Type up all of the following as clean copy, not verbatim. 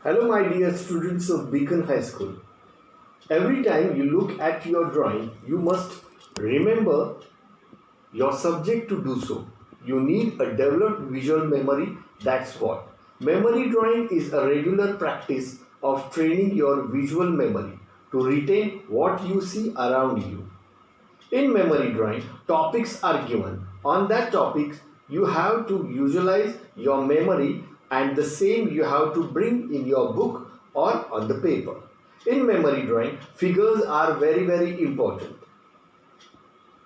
Hello my dear students of Beacon High School. Every time you look at your drawing, you must remember your subject to do so. You need a developed visual memory, that's what. Memory drawing is a regular practice of training your visual memory to retain what you see around you. In memory drawing, topics are given. On that topic, you have to visualize your memory and the same you have to bring in your book or on the paper. In memory drawing, figures are very important.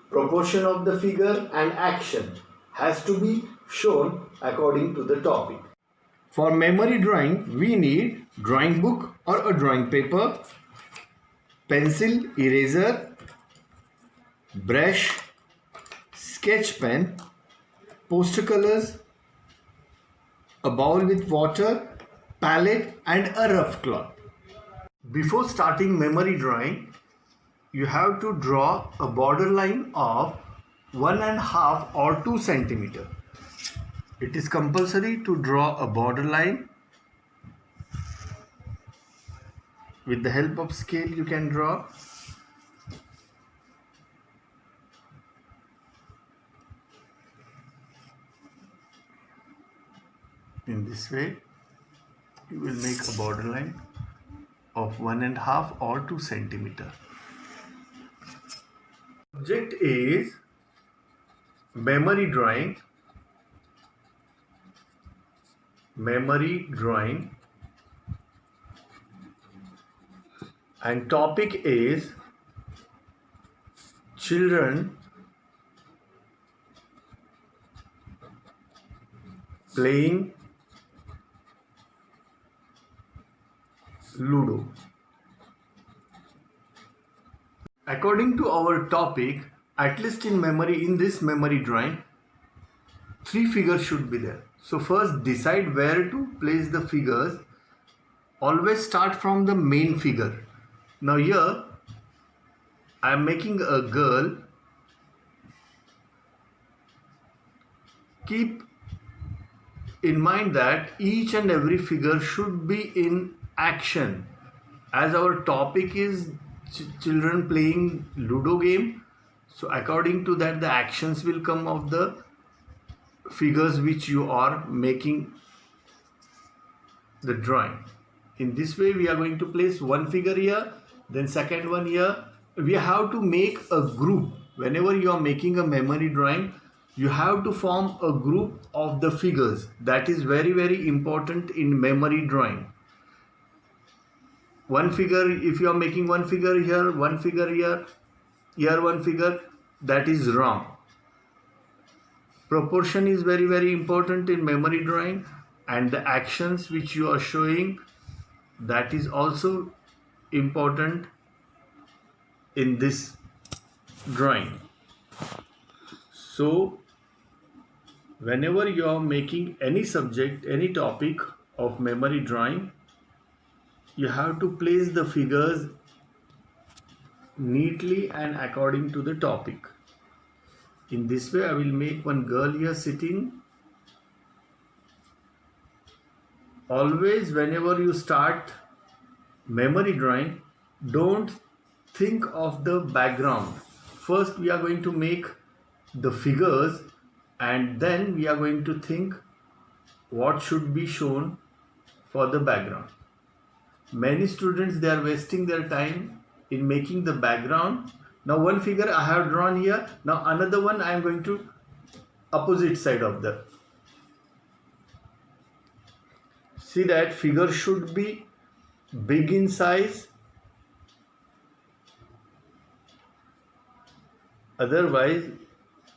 Proportion of the figure and action has to be shown according to the topic. For memory drawing, we need drawing book or a drawing paper, pencil, eraser, brush, sketch pen, poster colors, a bowl with water, palette and a rough cloth. Before starting memory drawing, you have to draw a border line of 1.5 or 2 centimeter. It is compulsory to draw a border line. With the help of scale you can draw. In this way, you will make a border line of 1.5 or 2 centimeter. Subject is memory drawing. And topic is children playing Ludo. According to our topic, at least in this memory drawing, 3 figures should be there. So first decide where to place the figures. Always start from the main figure. Now here I am making a girl. Keep in mind that each and every figure should be in action, as our topic is children playing Ludo game. So according to that, the actions will come of the figures which you are making the drawing. In this way we are going to place one figure here, then second one here. We have to make a group. Whenever you are making a memory drawing, you have to form a group of the figures. That is very important in memory drawing. One figure, if you are making one figure here, one figure here one figure, that is wrong. Proportion is very important in memory drawing, and the actions which you are showing, that is also important in this drawing. So whenever you are making any subject, any topic of memory drawing, you have to place the figures neatly and according to the topic. In this way, I will make one girl here sitting. Always whenever you start memory drawing, don't think of the background. First we are going to make the figures, and then we are going to think what should be shown for the background. Many students, they are wasting their time in making the background. Now one figure I have drawn here. Now another one I am going to opposite side of the. See that figure should be big in size. Otherwise,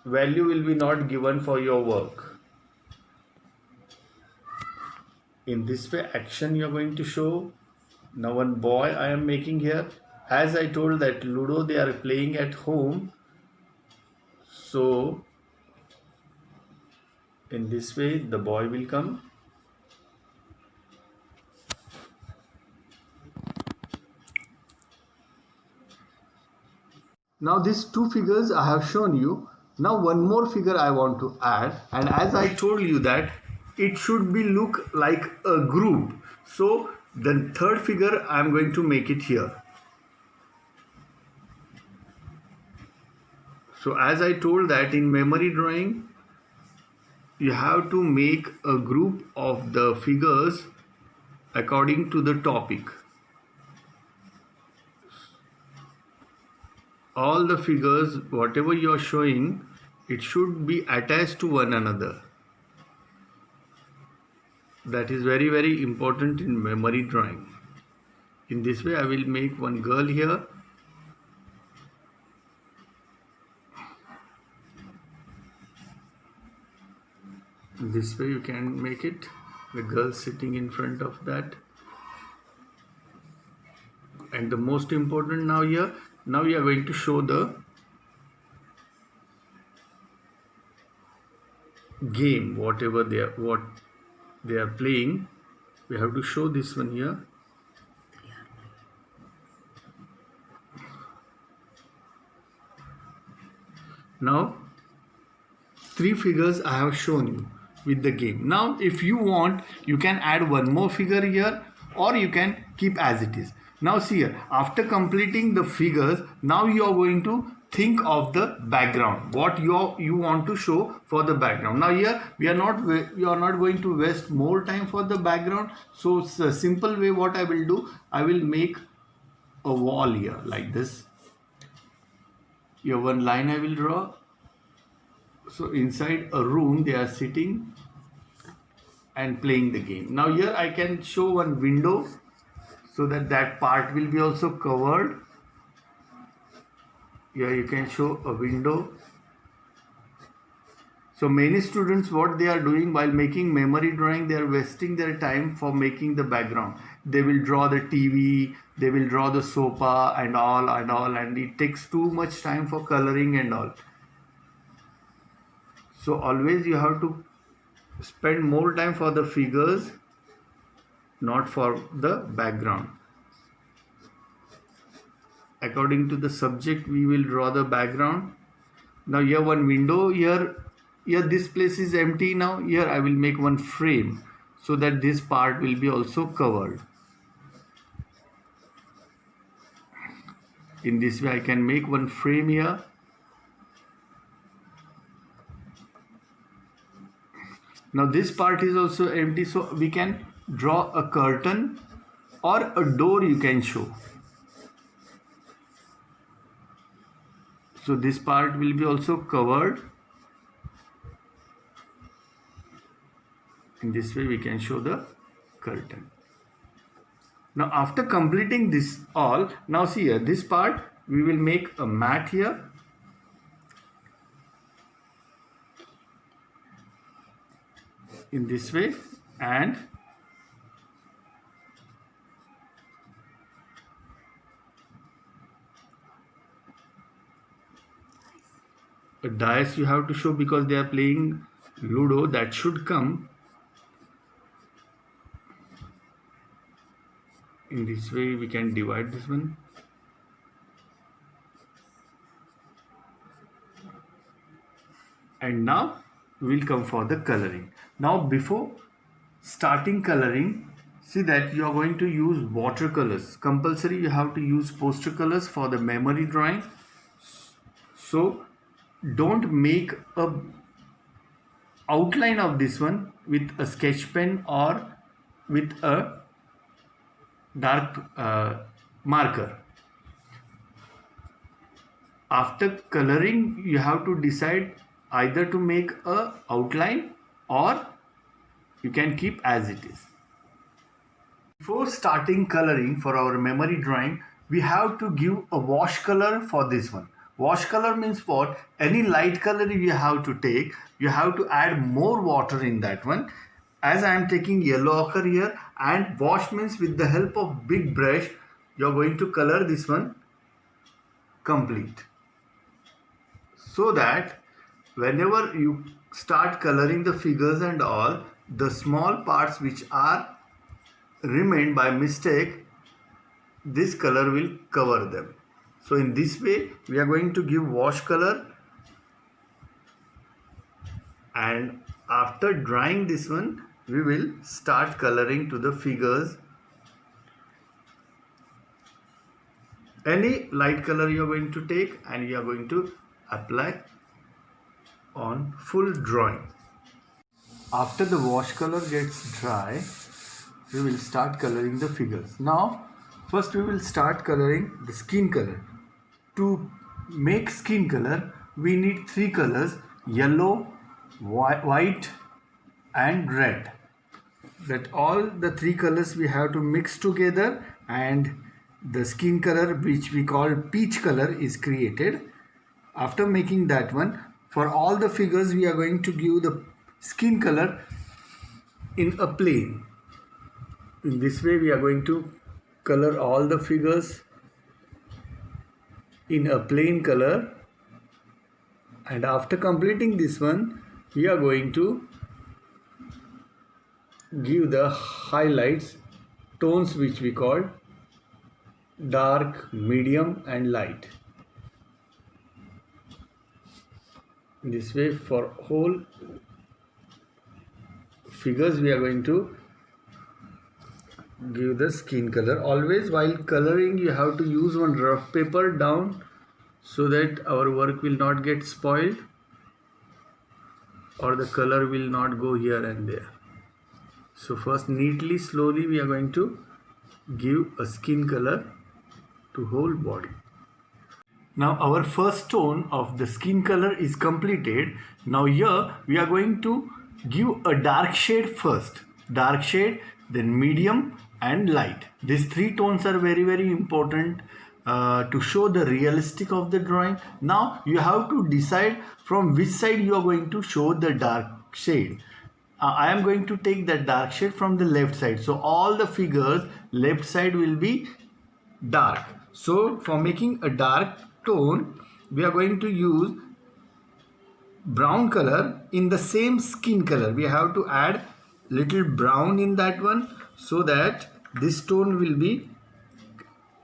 value will be not given for your work. In this way, action you are going to show. Now one boy I am making here. As I told that Ludo they are playing at home. So in this way the boy will come. Now these 2 figures I have shown you. Now one more figure I want to add, and as I told you that it should be look like a group. So The third figure I am going to make it here. So as I told that in memory drawing, you have to make a group of the figures according to the topic. All the figures, whatever you are showing, it should be attached to one another. That is very, very important in memory drawing. In this way, I will make one girl here. This way you can make it. The girl sitting in front of that. And the most important now here, now we are going to show the game, whatever what they are playing. We have to show this one here. Now 3 figures I have shown you with the game. Now if you want, you can add one more figure here, or you can keep as it is. Now see here, after completing the figures, now you are going to think of the background, what you want to show for the background. Now here we are not going to waste more time for the background. So it's a simple way. What I will do, I will make a wall here like this. Here one line I will draw. So inside a room they are sitting and playing the game. Now here I can show one window so that part will be also covered. Here you can show a window. So many students, what they are doing while making memory drawing, they are wasting their time for making the background. They will draw the TV, they will draw the sofa and all, and it takes too much time for coloring and all. So always you have to spend more time for the figures, not for the background. According to the subject, we will draw the background. Now here one window, here this place is empty. Now here I will make one frame so that this part will be also covered. In this way I can make one frame here. Now this part is also empty, so we can draw a curtain or a door you can show. So this part will be also covered. In this way we can show the curtain. Now after completing this all, now see here, this part we will make a mat here. In this way, and a dice you have to show because they are playing Ludo, that should come. In this way we can divide this one. And now we will come for the coloring. Now before starting coloring, see that you are going to use watercolors. Compulsory you have to use poster colors for the memory drawing. So don't make a outline of this one with a sketch pen or with a dark marker. After coloring, you have to decide either to make a outline or you can keep as it is. Before starting coloring for our memory drawing, we have to give a wash color for this one. Wash color means what? Any light color you have to take, you have to add more water in that one. As I am taking yellow ochre here, and wash means with the help of big brush, you are going to color this one complete. So that whenever you start coloring the figures and all, the small parts which are remained by mistake, this color will cover them. So in this way we are going to give wash color, and after drying this one we will start coloring to the figures Any light color you are going to take and you are going to apply on full drawing. After the wash color gets dry, we will start coloring the figures. Now, first we will start coloring the skin color. To make skin color, we need three colors: yellow, white and red. That all the three colors we have to mix together, and the skin color, which we call peach color, is created. After making that one, for all the figures we are going to give the skin color in a plane. In this way we are going to color all the figures in a plain color, and after completing this one we are going to give the highlights tones, which we call dark, medium and light. In this way, for whole figures we are going to give the skin color. Always while coloring you have to use one rough paper down, so that our work will not get spoiled or the color will not go here and there. So first, neatly, slowly we are going to give a skin color to whole body. Now our first tone of the skin color is completed. Now here we are going to give a dark shade first. Dark shade, then medium and light. These three tones are very, very important to show the realistic of the drawing. Now you have to decide from which side you are going to show the dark shade. I am going to take the dark shade from the left side. So all the figures left side will be dark. So for making a dark tone, we are going to use brown color in the same skin color. We have to add little brown in that one, so that this tone will be,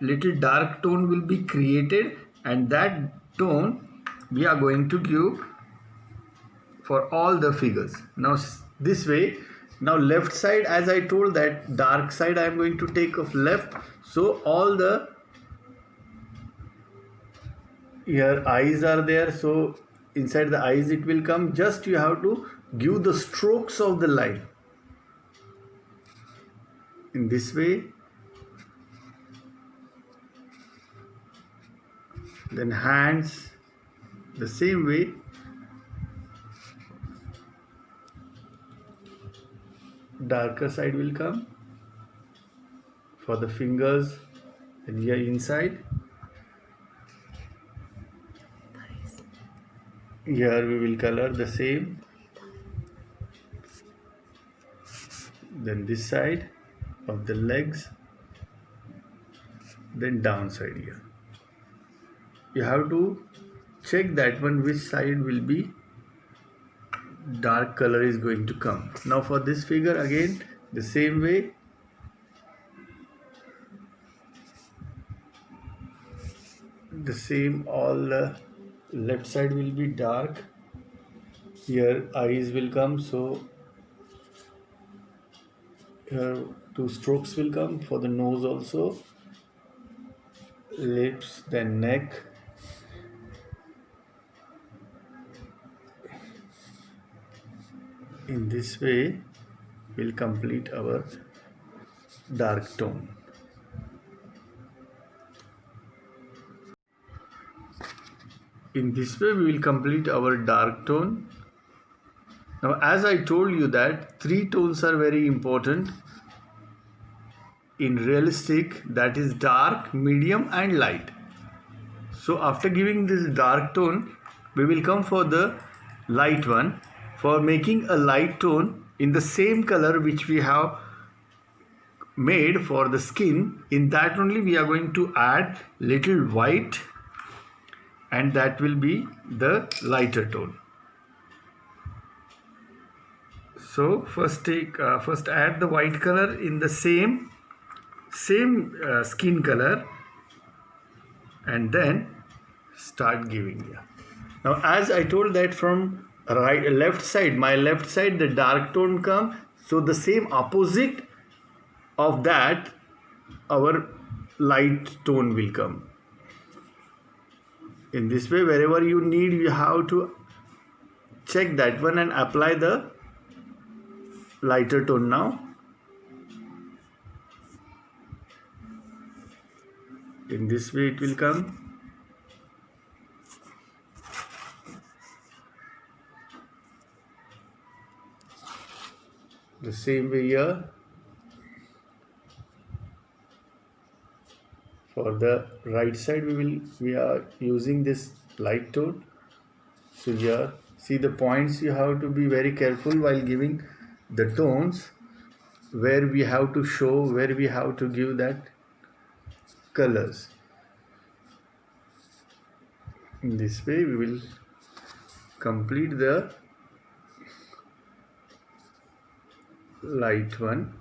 little dark tone will be created, and that tone we are going to give for all the figures. Now this way, now left side, as I told, that dark side I am going to take of left. So all the, here eyes are there, so inside the eyes it will come. Just you have to give the strokes of the line in this way. Then hands the same way. Darker side will come for the fingers, and here inside. Here we will color the same. Then this side of the legs, then down side here. You have to check that one which side will be dark color is going to come. Now for this figure again the same way. The same, all the left side will be dark. Here eyes will come, so here two strokes will come for the nose also. Lips, then neck. In this way we'll complete our dark tone. In this way we will complete our dark tone. Now as I told you that three tones are very important in realistic, that is dark, medium and light. So after giving this dark tone, we will come for the light one. For making a light tone in the same color which we have made for the skin, in that only we are going to add little white, and that will be the lighter tone. So first add the white color in the same skin color, and then start giving here. Now as I told that from left side, my left side the dark tone come, so the same opposite of that our light tone will come. In this way, wherever you need, you have to check that one and apply the lighter tone now. In this way it will come. The same way here. For the right side we are using this light tone. So here, see the points, you have to be very careful while giving the tones, where we have to show, where we have to give that colors. In this way we will complete the light one.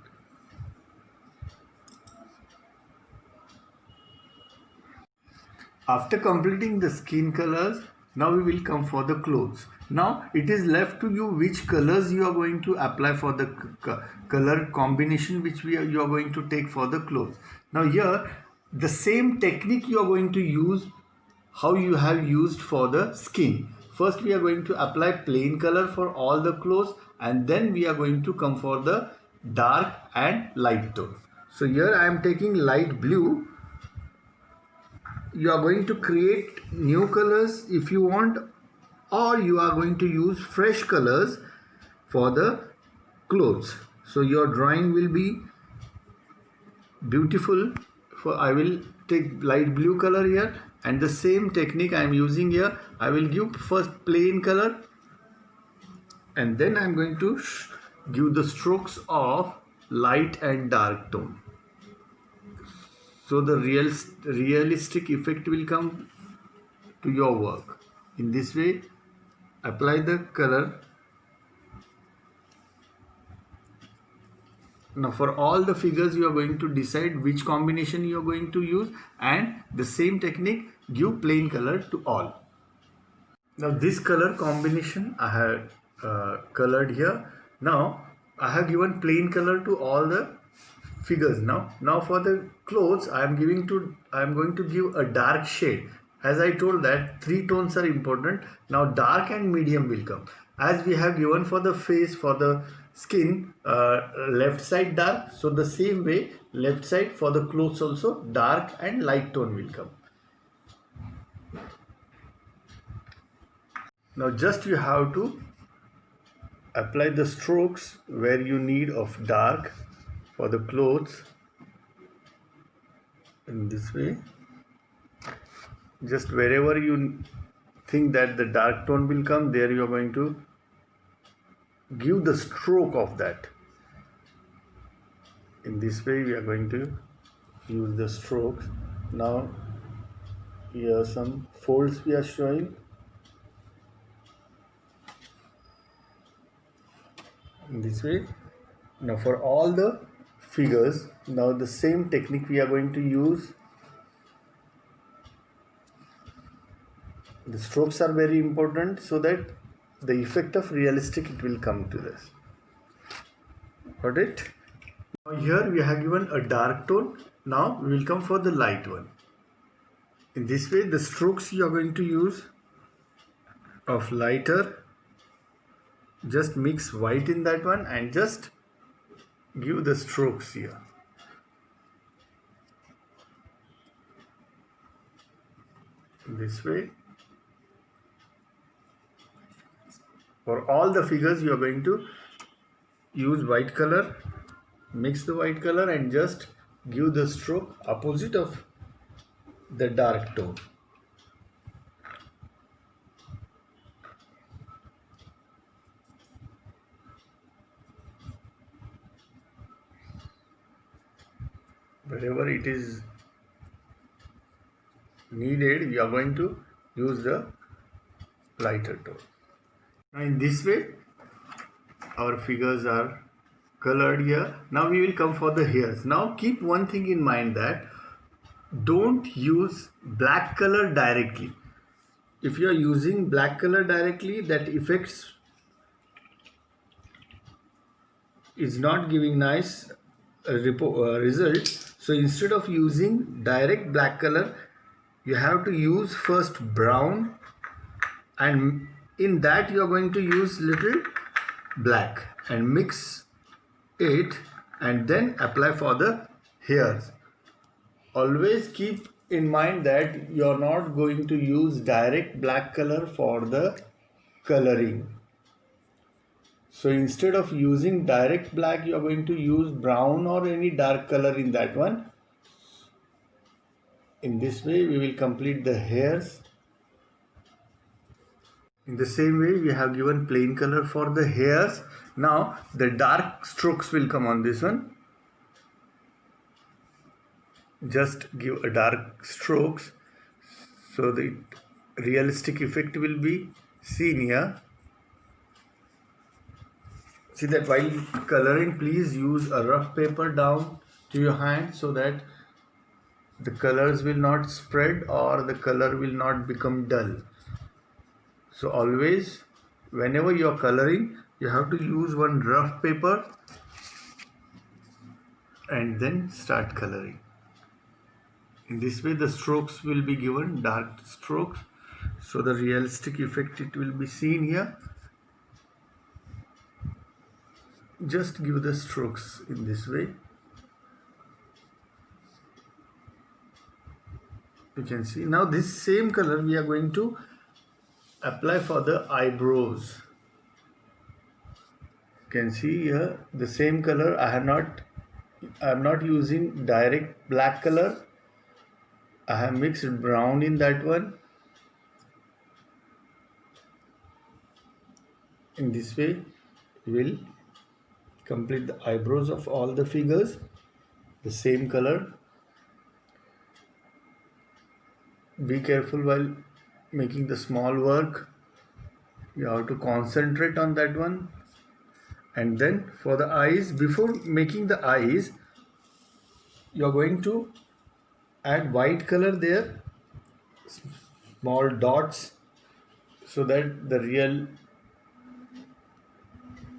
After completing the skin colors, now we will come for the clothes. Now it is left to you which colors you are going to apply for the color combination which you are going to take for the clothes. Now here the same technique you are going to use how you have used for the skin. First we are going to apply plain color for all the clothes, and then we are going to come for the dark and light tone. So here I am taking light blue. You are going to create new colors if you want, or you are going to use fresh colors for the clothes. So your drawing will be beautiful. I will take light blue color here, and the same technique I am using here. I will give first plain color, and then I am going to give the strokes of light and dark tone. So the realistic effect will come to your work. In this way, apply the color. Now for all the figures you are going to decide which combination you are going to use, and the same technique, give plain color to all. Now this color combination I have colored here. Now I have given plain color to all the figures. Now for the clothes I am going to give a dark shade. As I told that 3 tones are important. Now dark and medium will come. As we have given for the face, for the skin, left side dark, so the same way left side for the clothes also dark and light tone will come. Now just you have to apply the strokes where you need of dark for the clothes. In this way, just wherever you think that the dark tone will come, there you are going to give the stroke of that. In this way we are going to use the strokes. Now here some folds we are showing. In this way. Now for all the figures, now the same technique we are going to use. The strokes are very important so that the effect of realistic it will come to this. Got it? Now here we have given a dark tone. Now we will come for the light one. In this way the strokes you are going to use of lighter, just mix white in that one and just give the strokes here. This way. For all the figures you are going to use white color, mix the white color and just give the stroke opposite of the dark tone. Wherever it is needed, we are going to use the lighter tone. Now in this way our figures are colored here. Now we will come for the hairs. Now keep one thing in mind, that don't use black color directly. If you are using black color directly, that effects is not giving nice result. So instead of using direct black color, you have to use first brown, and in that you are going to use little black and mix it and then apply for the hairs. Always keep in mind that you are not going to use direct black color for the coloring. So instead of using direct black, you are going to use brown or any dark color in that one. In this way we will complete the hairs. In the same way we have given plain color for the hairs. Now the dark strokes will come on this one. Just give a dark strokes so the realistic effect will be seen here. See that while coloring, please use a rough paper down to your hand so that the colors will not spread or the color will not become dull. So always whenever you are coloring, you have to use one rough paper and then start coloring. In this way the strokes will be given dark strokes, so the realistic effect it will be seen here. Just give the strokes in this way. You can see now this same color we are going to apply for the eyebrows. You can see here the same color. I am not using direct black color. I have mixed brown in that one. In this way we will complete the eyebrows of all the figures. The same color. Be careful while making the small work. You have to concentrate on that one. And then for the eyes, before making the eyes, you are going to add white color there, small dots, so that the real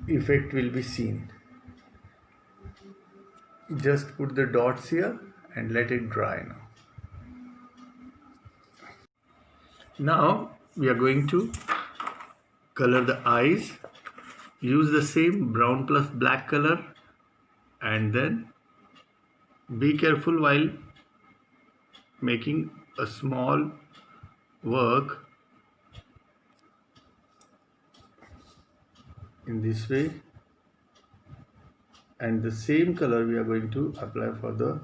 effect will be seen. Just put the dots here and let it dry now. Now we are going to color the eyes. Use the same brown plus black color, and then be careful while making a small work. In this way, and the same color we are going to apply for the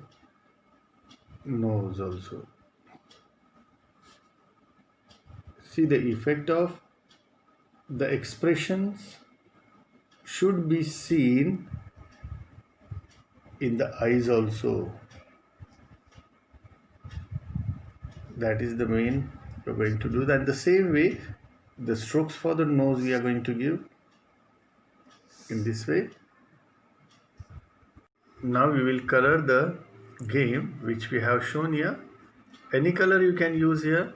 nose also. See the effect of the expressions should be seen in the eyes also. That is the main we are going to do that. The same way the strokes for the nose we are going to give in this way. Now we will color the game which we have shown here. Any color you can use here.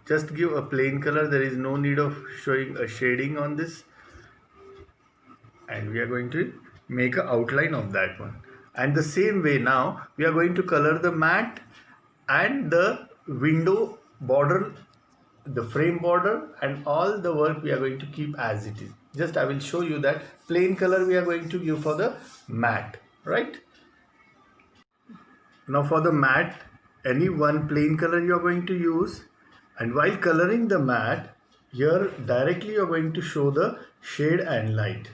Just give a plain color. There is no need of showing a shading on this. And we are going to make an outline of that one. And the same way now we are going to color the mat and the window border, the frame border, and all the work we are going to keep as it is. Just I will show you that plain color we are going to give for the mat, right? Now for the mat, any one plain color you are going to use, and while coloring the mat, here directly you are going to show the shade and light.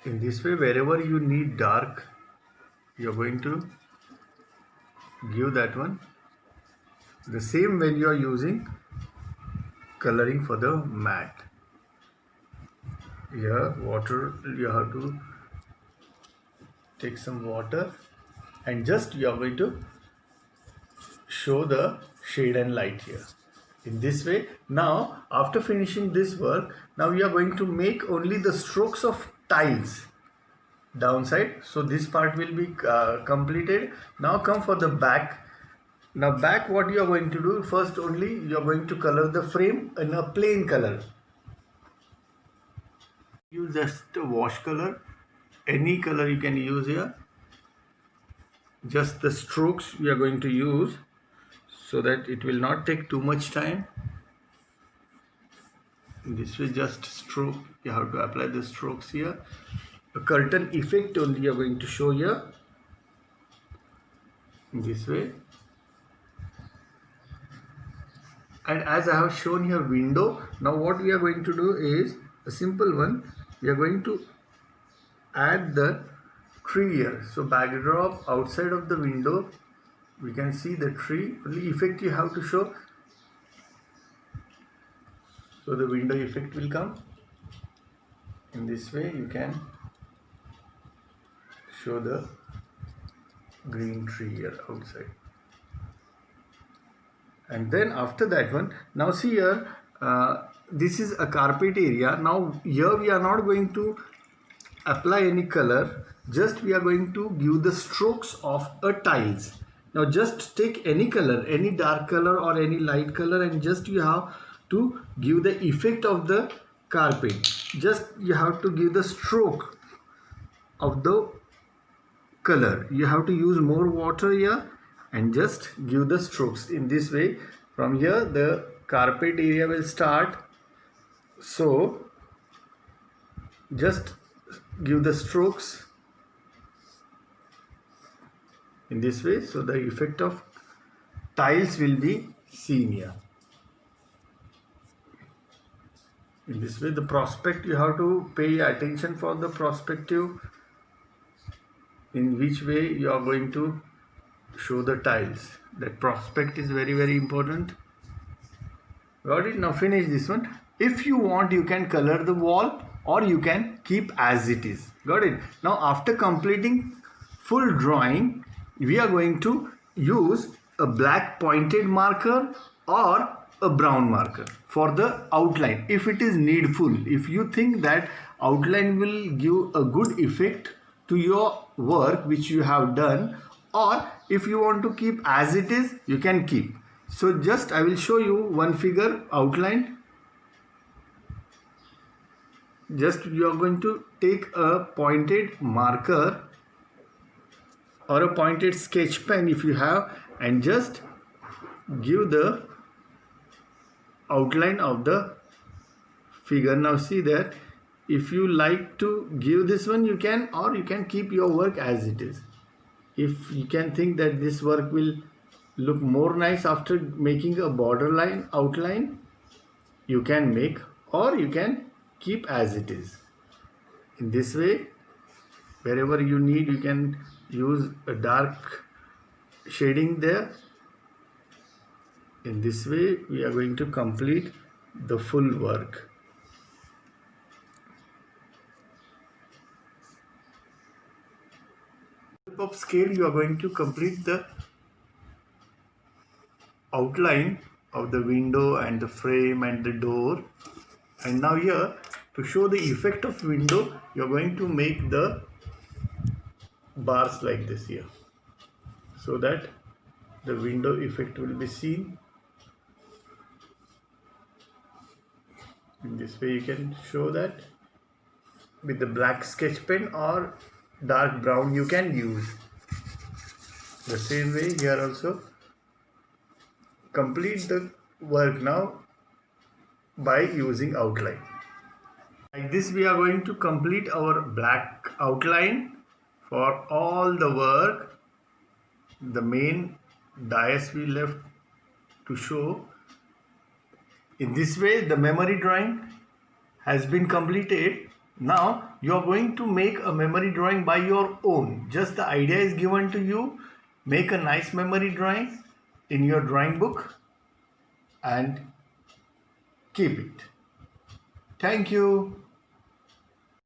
In this way, wherever you need dark, you are going to give that one. The same when you are using coloring for the mat. Here water, you have to take some water and just you are going to show the shade and light here. In this way, now after finishing this work, now we are going to make only the strokes of tiles downside. So this part will be completed. Now come for the back. Now back, what you are going to do, first only you are going to color the frame in a plain color. Use just a wash color, any color you can use here. Just the strokes we are going to use so that it will not take too much time. This way, just stroke, you have to apply the strokes here. A curtain effect only you are going to show here, this way. And as I have shown here window, now what we are going to do is a simple one. We are going to add the tree here. So backdrop outside of the window, we can see the tree. Only effect you have to show. So the window effect will come. In this way you can show the green tree here outside. And then after that one, now see here, this is a carpet area. Now here we are not going to apply any color, just we are going to give the strokes of a tiles. Now just take any color, any dark color or any light color, and just you have to give the effect of the carpet. Just you have to give the stroke of the color. You have to use more water here and just give the strokes. In this way, from here the carpet area will start. So just give the strokes in this way, so the effect of tiles will be seen here. In this way, the prospect, you have to pay attention for the perspective, in which way you are going to show the tiles. That prospect is very, very important. Got it? Now finish this one. If you want, you can color the wall or you can keep as it is. Got it? Now after completing full drawing, we are going to use a black pointed marker or a brown marker for the outline if it is needful. If you think that outline will give a good effect to your work which you have done, or if you want to keep as it is, you can keep. So just I will show you one figure outline. Just you are going to take a pointed marker or a pointed sketch pen if you have, and just give the outline of the figure. Now see that if you like to give this one, you can, or you can keep your work as it is. If you can think that this work will look more nice after making a borderline outline, you can make, or you can keep as it is. In this way, wherever you need, you can use a dark shading there. In this way, we are going to complete the full work. Of scale, you are going to complete the outline of the window and the frame and the door. And now here, to show the effect of window, you are going to make the bars like this here, so that the window effect will be seen. In this way, you can show that with the black sketch pen or dark brown you can use. The same way here also. Complete the work now by using outline. Like this, we are going to complete our black outline for all the work. The main dais we left to show. In this way, the memory drawing has been completed. Now you are going to make a memory drawing by your own. Just the idea is given to you. Make a nice memory drawing in your drawing book and keep it. Thank you.